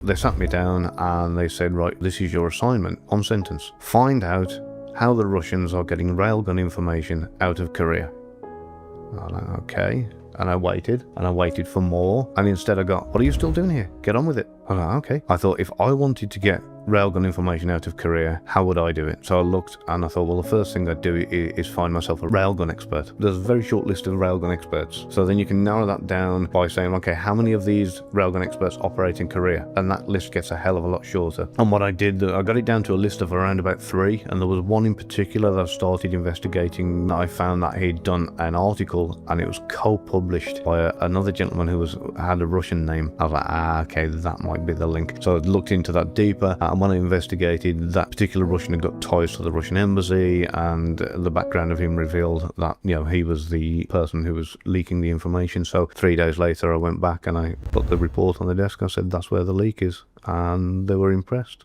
They sat me down and they said, right, this is your assignment on sentence. Find out how the Russians are getting railgun information out of Korea. I'm like, okay. And I waited for more. And instead I got, what are you still doing here? Get on with it. I'm like, okay. I thought if I wanted to get railgun information out of Korea, how would I do it? So I looked and I thought, well, the first thing I'd do is find myself a railgun expert. There's a very short list of railgun experts. So then you can narrow that down by saying, okay, how many of these railgun experts operate in Korea? And that list gets a hell of a lot shorter. And what I did, I got it down to a list of around about 3. And there was one in particular that I started investigating. I found that he'd done an article and it was co-published by another gentleman who had a Russian name. I was like, okay, that might be the link. So I looked into that deeper. And when I investigated, that particular Russian had got ties to the Russian embassy, and the background of him revealed that, he was the person who was leaking the information. So 3 days later, I went back and I put the report on the desk. I said, that's where the leak is. And they were impressed.